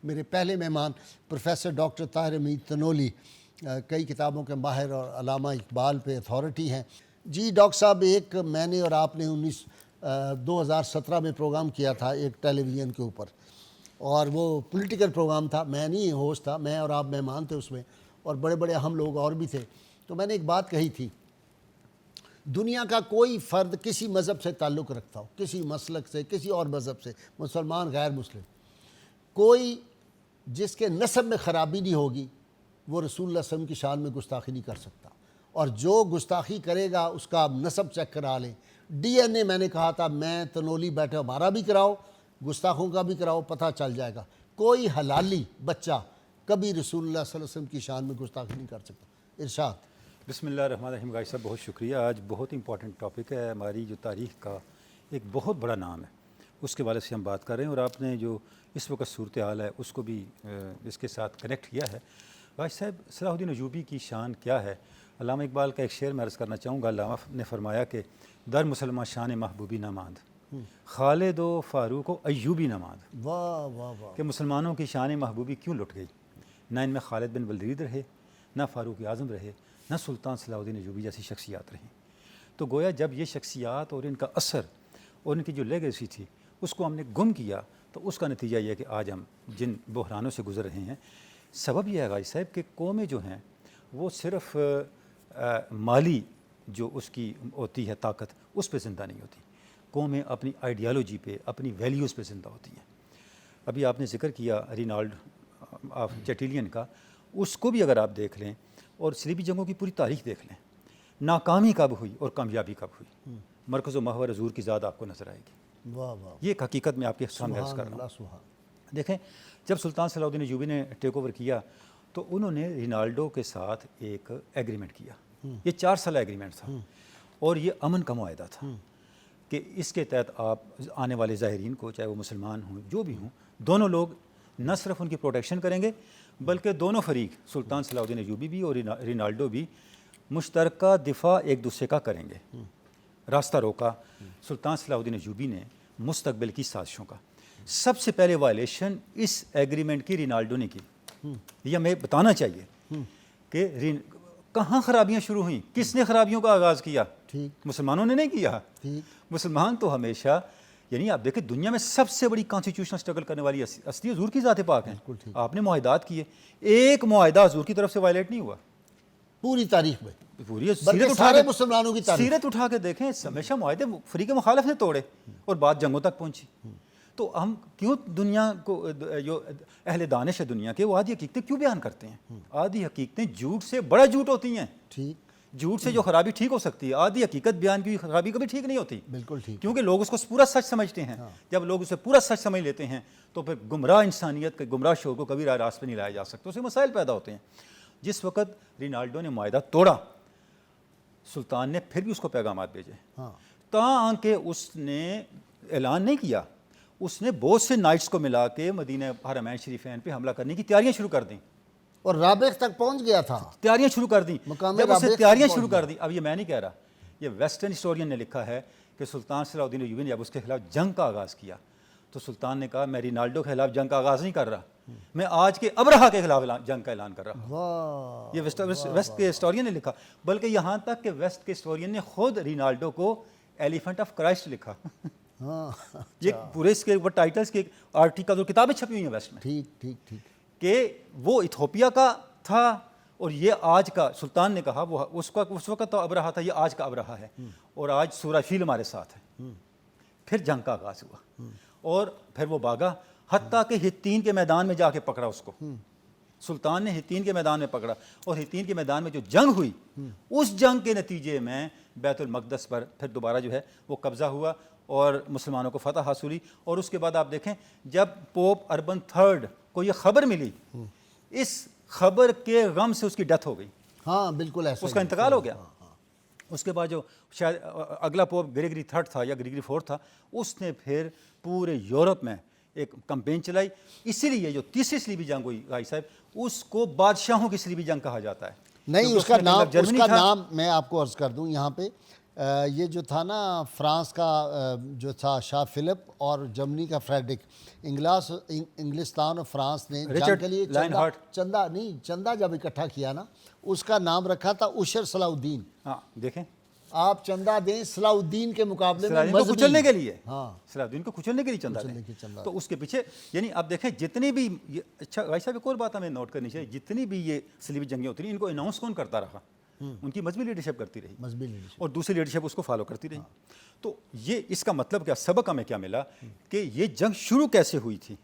میرے پہلے مہمان پروفیسر ڈاکٹر طاہر حمید تنولی، کئی کتابوں کے ماہر اور علامہ اقبال پہ اتھارٹی ہیں۔ جی ڈاکٹر صاحب، ایک میں نے اور آپ نے 2017 میں پروگرام کیا تھا ایک ٹیلی ویژن کے اوپر، اور وہ پولیٹیکل پروگرام تھا، میں نہیں ہوسٹ تھا، میں اور آپ مہمان تھے اس میں، اور بڑے بڑے اہم لوگ اور بھی تھے۔ تو میں نے ایک بات کہی تھی، دنیا کا کوئی فرد کسی مذہب سے تعلق رکھتا ہو، کسی مسلک سے، کسی اور مذہب سے، مسلمان غیر مسلم، کوئی جس کے نسب میں خرابی نہیں ہوگی وہ رسول اللہ صلی اللہ علیہ وسلم کی شان میں گستاخی نہیں کر سکتا، اور جو گستاخی کرے گا اس کا نسب چیک کرا لیں، ڈی این اے میں نے کہا تھا، میں تنولی بیٹھے ہمارا بھی کراؤ، گستاخوں کا بھی کراؤ، پتہ چل جائے گا۔ کوئی حلالی بچہ کبھی رسول اللہ صلی اللہ علیہ وسلم کی شان میں گستاخی نہیں کر سکتا۔ ارشاد۔ بسم اللہ الرحمن الرحیم۔ غازی صاحب بہت شکریہ، آج بہت امپورٹنٹ ٹاپک ہے، ہماری جو تاریخ کا ایک بہت بڑا نام ہے، اس کے بارے سے ہم بات کر رہے ہیں، اور آپ نے جو اس وقت صورتحال ہے اس کو بھی اس کے ساتھ کنیکٹ کیا ہے۔ غازی صاحب، صلاح الدین ایوبی کی شان کیا ہے؟ علامہ اقبال کا ایک شعر میں عرض کرنا چاہوں گا۔ علامہ نے فرمایا کہ در مسلمان شان محبوبی نہ ماند، خالد و فاروق و ایوبی نہ ماند۔ واہ واہ واہ۔ کہ مسلمانوں کی شان محبوبی کیوں لٹ گئی؟ نہ ان میں خالد بن ولید رہے، نہ فاروق اعظم رہے، نہ سلطان صلاح الدین ایوبی جیسی شخصیات رہیں۔ تو گویا جب یہ شخصیات اور ان کا اثر اور ان کی جو لیگیسی تھی اس کو ہم نے گم کیا، تو اس کا نتیجہ یہ ہے کہ آج ہم جن بحرانوں سے گزر رہے ہیں، سبب یہ ہے غازی صاحب کہ قومیں جو ہیں وہ صرف مالی جو اس کی ہوتی ہے طاقت اس پہ زندہ نہیں ہوتی، قومیں اپنی آئیڈیالوجی پہ، اپنی ویلیوز پہ زندہ ہوتی ہیں۔ ابھی آپ نے ذکر کیا رینالڈ آف چیٹیلین کا، اس کو بھی اگر آپ دیکھ لیں اور صلیبی جنگوں کی پوری تاریخ دیکھ لیں، ناکامی کب ہوئی اور کامیابی کب ہوئی، مرکز و محور حضور کی ذات آپ کو نظر آئے گی۔ واہ واہ۔ یہ ایک حقیقت میں آپ کے سامنے عرض کر رہا ہوں۔ دیکھیں، جب سلطان صلاح الدین ایوبی نے ٹیک اوور کیا تو انہوں نے رینالڈو کے ساتھ ایک ایگریمنٹ کیا، یہ 4 سالہ ایگریمنٹ تھا، اور یہ امن کا معاہدہ تھا کہ اس کے تحت آپ آنے والے زائرین کو، چاہے وہ مسلمان ہوں جو بھی ہوں، دونوں لوگ نہ صرف ان کی پروٹیکشن کریں گے بلکہ دونوں فریق، سلطان صلاح الدین ایوبی بھی اور رینالڈو بھی، مشترکہ دفاع ایک دوسرے کا کریں گے۔ راستہ روکا سلطان صلاح الدین ایوبی نے مستقبل کی سازشوں کا۔ سب سے پہلے وائلیشن اس ایگریمنٹ کی رینالڈو نے کی، یہ ہمیں بتانا چاہیے کہ کہاں خرابیاں شروع ہوئیں، کس نے خرابیوں کا آغاز کیا؟ مسلمانوں نے نہیں کیا۔ مسلمان تو ہمیشہ، یعنی آپ دیکھیں دنیا میں سب سے بڑی کانسٹیٹیوشنل اسٹرگل کرنے والی ہستی حضور کی ذات پاک ہیں۔ آپ نے معاہدات کیے، ایک معاہدہ حضور کی طرف سے وائلیٹ نہیں ہوا پوری تاریخ میں، پوری سارے مسلمانوں کی تاریخ، سیرت اٹھا کے دیکھیں، ہمیشہ معاہدے فریق مخالف نے توڑے اور بات جنگوں تک پہنچی۔ تو ہم کیوں دنیا کو، جو اہل دانش ہے دنیا کے، وہ آدھی حقیقتیں کیوں بیان کرتے ہیں؟ آدھی حقیقتیں جھوٹ سے بڑا جھوٹ ہوتی ہیں۔ جھوٹ سے جو خرابی ٹھیک ہو سکتی ہے، آدھی حقیقت بیان کی خرابی کبھی ٹھیک نہیں ہوتی۔ بالکل ٹھیک، کیونکہ لوگ اس کو پورا سچ سمجھتے ہیں۔ جب لوگ اسے پورا سچ سمجھ لیتے ہیں تو پھر گمراہ انسانیت کے گمراہ شعور کو کبھی راہ راست پہ نہیں لایا جا سکتا، اسے مسائل پیدا ہوتے ہیں۔ جس وقت رینالڈو نے معاہدہ توڑا، سلطان نے پھر بھی اس کو پیغامات بھیجے، تاکہ اس نے اعلان نہیں کیا، اس نے بہت سے نائٹس کو ملا کے مدینہ حرمین شریفین پہ حملہ کرنے کی تیاریاں شروع کر دیں، اور رابغ تک پہنچ گیا تھا، تیاریاں شروع کر دیں۔ مقام جب اسے رابغ تیاریاں تک شروع پہنچ کر دیں، اب یہ میں نہیں کہہ رہا، یہ ویسٹرن ہسٹورین نے لکھا ہے کہ سلطان صلاح الدین ایوبی نے جب اس کے خلاف جنگ کا آغاز کیا تو سلطان نے کہا میں رینالڈو کے خلاف جنگ کا آغاز نہیں کر رہا، میں آج کے ابرہا کے خلاف جنگ کا اعلان کر رہا ہوں۔ یہ ویسٹ کے ہسٹورین نے لکھا، بلکہ یہاں تک کہ ویسٹ کے ہسٹورین نے خود رینالڈو کو ایلیفنٹ آف کرائسٹ لکھا۔ یہ پورے اس کے ٹائٹلز کے آرٹیکل اور کتابیں چھپی ہوئی ہیں ویسٹ میں، ٹھیک ٹھیک ٹھیک، کہ وہ ایتھوپیا کا تھا اور یہ آج کا، سلطان نے کہا وہ اس وقت تو ابرہا تھا، یہ آج کا ابرہا ہے، اور آج سورہ فیل ہمارے ساتھ ہے۔ پھر جنگ کا آغاز ہوا اور پھر وہ بھاگا، حتیٰ کہ ہتین کے میدان میں جا کے پکڑا اس کو، سلطان نے ہتین کے میدان میں پکڑا، اور ہتین کے میدان میں جو جنگ ہوئی، اس جنگ کے نتیجے میں بیت المقدس پر پھر دوبارہ جو ہے وہ قبضہ ہوا اور مسلمانوں کو فتح حاصل ہوئی۔ اور اس کے بعد آپ دیکھیں جب پوپ اربن III کو یہ خبر ملی، اس خبر کے غم سے اس کی ڈیتھ ہو گئی، ہاں بالکل ایسا، اس کا انتقال ہو گیا۔ اس کے بعد جو شاید اگلا پوپ گریگری III تھا یا گریگری IV تھا، اس نے پھر پورے یورپ میں ایک کمپین چلائی۔ اسی لیے جو تیسری صلیبی جنگ ہوئی غازی صاحب، اس کو بادشاہوں کی صلیبی جنگ کہا جاتا ہے۔ نہیں، اس کا نام میں آپ کو عرض کر دوں یہاں پہ یہ جو تھا نا فرانس کا جو تھا شاہ فلپ اور جرمنی کا فریڈرک، انگلستان اور فرانس نے جنگ کے لیے چندہ جب اکٹھا کیا نا، اس کا نام رکھا تھا عشر صلاح الدین۔ ہاں دیکھیں، آپ چندہ دیں صلاح الدین کے مقابلے میں صلاح الدین کو کچلنے کے لیے، ہاں صلاح الدین کو کچلنے کے لیے چندہ کچلنے کے دیں، چندہ تو اس کے پیچھے یعنی آپ دیکھیں جتنی بھی اچھا بھائی صاحب ایک اور بات ہمیں نوٹ کرنی چاہیے، جتنی بھی یہ صلیبی جنگیں ہوتی رہیں ان کو اناؤنس کون کرتا رہا؟ ان کی مذہبی لیڈرشپ کرتی رہی، مذہبی لیڈرشپ، اور دوسری لیڈرشپ اس کو فالو کرتی رہی۔ تو یہ اس کا مطلب کیا، سبق ہمیں کیا ملا کہ یہ جنگ شروع کیسے ہوئی تھی،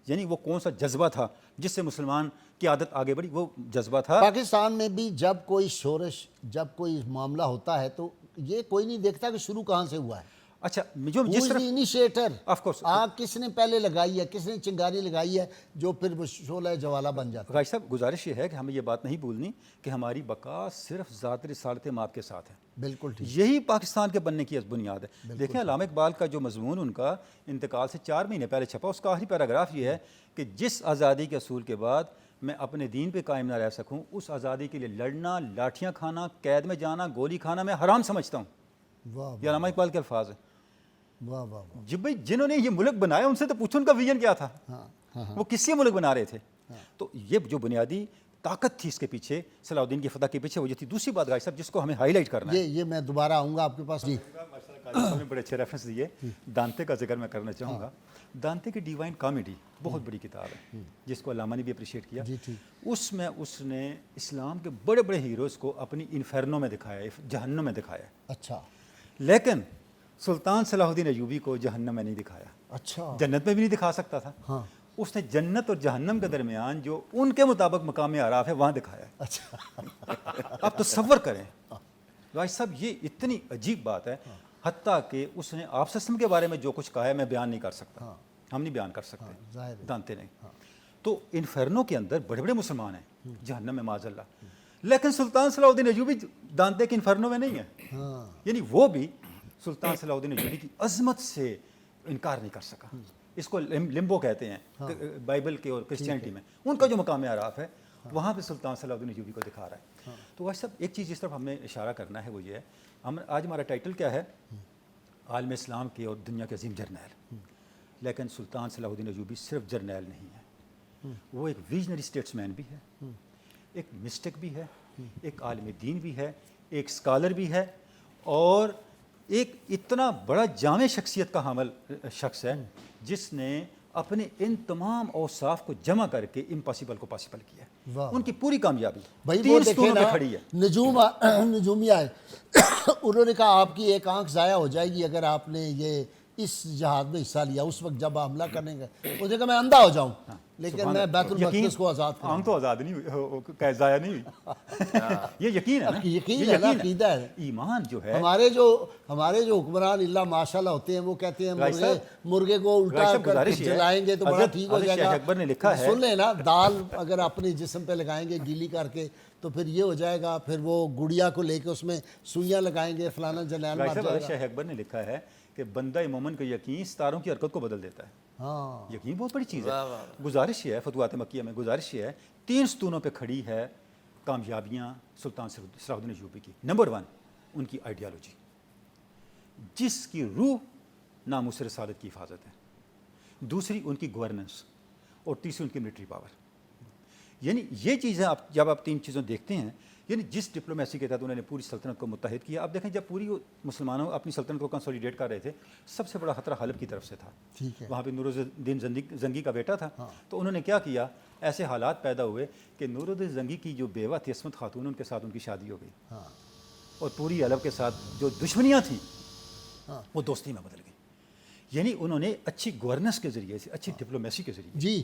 یعنی وہ کون سا جذبہ تھا جس سے مسلمان کی عادت آگے بڑھی، وہ جذبہ تھا۔ پاکستان میں بھی جب کوئی شورش، جب کوئی معاملہ ہوتا ہے تو یہ کوئی نہیں دیکھتا کہ شروع کہاں سے ہوا ہے، اچھا جو جس طرح انیشیٹر آف کورس آگ کس نے پہلے لگائی ہے، کس نے چنگاری لگائی ہے، جو پھر وہ شعلہ جوالہ بن جاتا ہے۔ غازی صاحب گزارش یہ ہے کہ ہمیں یہ بات نہیں بھولنی کہ ہماری بقا صرف ذات رسالت مآب کے ساتھ ہے، بالکل ٹھیک، یہی پاکستان کے بننے کی بنیاد ہے۔ دیکھیں علامہ اقبال کا جو مضمون ان کا انتقال سے 4 مہینے پہلے چھپا، اس کا آخری پیراگراف یہ ہے کہ جس آزادی کے اصول کے بعد میں اپنے دین پہ قائم نہ رہ سکوں، اس آزادی کے لیے لڑنا، لاٹھیاں کھانا، قید میں جانا، گولی کھانا میں حرام سمجھتا ہوں۔ واہ یہ علامہ اقبال کے الفاظ ہیں۔ واہ واہ واہ، جب بھائی جنہوں نے یہ ملک بنایا ان سے تو پوچھو ان کا ویژن کیا تھا، وہ کس لیے ملک بنا رہے تھے؟ تو یہ جو بنیادی طاقت تھی اس کے پیچھے، صلاح الدین کی فتح کے پیچھے وہ یہ تھی۔ دوسری بات غازی صاحب جس کو ہمیں ہائی لائٹ کرنا ہے، یہ میں دوبارہ آؤں گا آپ کے پاس۔ جی نے بڑے اچھے ریفرنس دیے، دانتے کا ذکر میں کرنا چاہوں گا۔ دانتے کی ڈیوائن کامیڈی بہت بڑی کتاب ہے جس کو علامہ نے بھی اپریشیٹ کیا۔ اس میں اس نے اسلام کے بڑے بڑے ہیروز کو اپنی انفرنو میں دکھایا، جہنم میں دکھایا، اچھا لیکن سلطان صلاح الدین ایوبی کو جہنم میں نہیں دکھایا، اچھا، جنت میں بھی نہیں دکھا سکتا تھا، ہاں اس نے جنت اور جہنم کے درمیان جو ان کے مطابق مقام اعراف ہے وہاں دکھایا ہے۔ اچھا، آپ تصور کریں غازی صاحب، یہ اتنی عجیب بات ہے، حتیٰ کہ اس نے آپ سسٹم کے بارے میں جو کچھ کہا ہے میں بیان نہیں کر سکتا، ہم نہیں بیان کر سکتے، ظاہر ہے، دانتے نے۔ تو انفرنو کے اندر بڑے بڑے مسلمان ہیں، جہنم میں معاذ اللہ، لیکن سلطان صلاح الدین ایوبی دانتے کے انفرنو میں نہیں ہے، ہاں یعنی وہ بھی سلطان صلاح الدین ایوبی کی عظمت سے انکار نہیں کر سکا۔ اس کو لمبو کہتے ہیں بائبل کے اور کرسچینٹی میں، ان کا جو مقام اعراف ہے وہاں پہ سلطان صلاح الدین ایوبی کو دکھا رہا ہے۔ تو غازی صاحب ایک چیز جس طرف ہم نے اشارہ کرنا ہے وہ یہ ہے، آج ہمارا ٹائٹل کیا ہے، عالم اسلام کے اور دنیا کے عظیم جرنیل، لیکن سلطان صلاح الدین ایوبی صرف جرنیل نہیں ہے، وہ ایک ویژنری اسٹیٹس مین بھی ہے، ایک مسٹک بھی ہے، ایک عالم دین بھی ہے، ایک اسکالر بھی ہے، اور ایک اتنا بڑا جامع شخصیت کا حامل شخص ہے جس نے اپنے ان تمام اوصاف کو جمع کر کے امپاسبل کو پاسبل کیا ہے۔ ان کی پوری کامیابی بھائی وہ 3 دیکھیں ستونوں نا، پہ کھڑی ہے۔ نجومی آئے انہوں نے کہا آپ کی ایک آنکھ ضائع ہو جائے گی اگر آپ نے یہ اس جہاد میں حصہ لیا، اس وقت جب حملہ کرنے گئے اس نے کہا میں اندھا ہو جاؤں لیکن میں بیت المقدس کو آزاد کروں۔ آنکھ تو آزاد نہیں ہوئی، ضائع نہیں ہوئی، یہ یقین ہے نا، یقین ہے نا، عقیدہ ہے۔ ایمان جو ہے، ہمارے جو حکمران اللہ ماشاءاللہ ہوتے ہیں وہ کہتے ہیں مرغے کو الٹا کر کے جلائیں گے تو بڑا ٹھیک ہو جائے گا۔ اکبر نے لکھا ہے، سن لیں نا، دال اگر اپنے جسم پہ لگائیں گے گیلی کر کے تو پھر یہ ہو جائے گا، پھر وہ گڑیا کو لے کے اس میں سوئیاں لگائیں گے، فلانا جلال مار جائے گا۔ شیخ اکبر نے لکھا ہے کہ بندہ مومن کا یقین ستاروں کی حرکت کو بدل دیتا ہے۔ ہاں یقین بہت بڑی چیز ہے۔ گزارش یہ ہے، فتوحات مکیہ میں گزارش یہ ہے، 3 ستونوں پہ کھڑی ہے کامیابیاں سلطان صلاح الدین ایوبی کی۔ نمبر 1 ان کی آئیڈیالوجی جس کی روح ناموس رسالت کی حفاظت ہے، دوسری ان کی گورننس، اور تیسری ان کی ملٹری پاور۔ یعنی یہ چیزیں جب آپ 3 چیزیں دیکھتے ہیں، یعنی جس ڈپلومیسی کے تحت انہوں نے پوری سلطنت کو متحد کیا۔ اب دیکھیں جب پوری مسلمانوں اپنی سلطنت کو کنسولیڈیٹ کر رہے تھے، سب سے بڑا خطرہ حلب کی طرف سے تھا، ٹھیک ہے، وہاں پہ نور الدین زنگی کا بیٹا تھا، تو انہوں نے کیا کیا، ایسے حالات پیدا ہوئے کہ نور الدین زنگی کی جو بیوہ تھی عصمت خاتون، ان کے ساتھ ان کی شادی ہو گئی، اور پوری حلب کے ساتھ جو دشمنیاں تھیں وہ دوستی میں بدل گئی۔ یعنی انہوں نے اچھی گورننس کے ذریعے سے، اچھی ڈپلومیسی کے ذریعے جی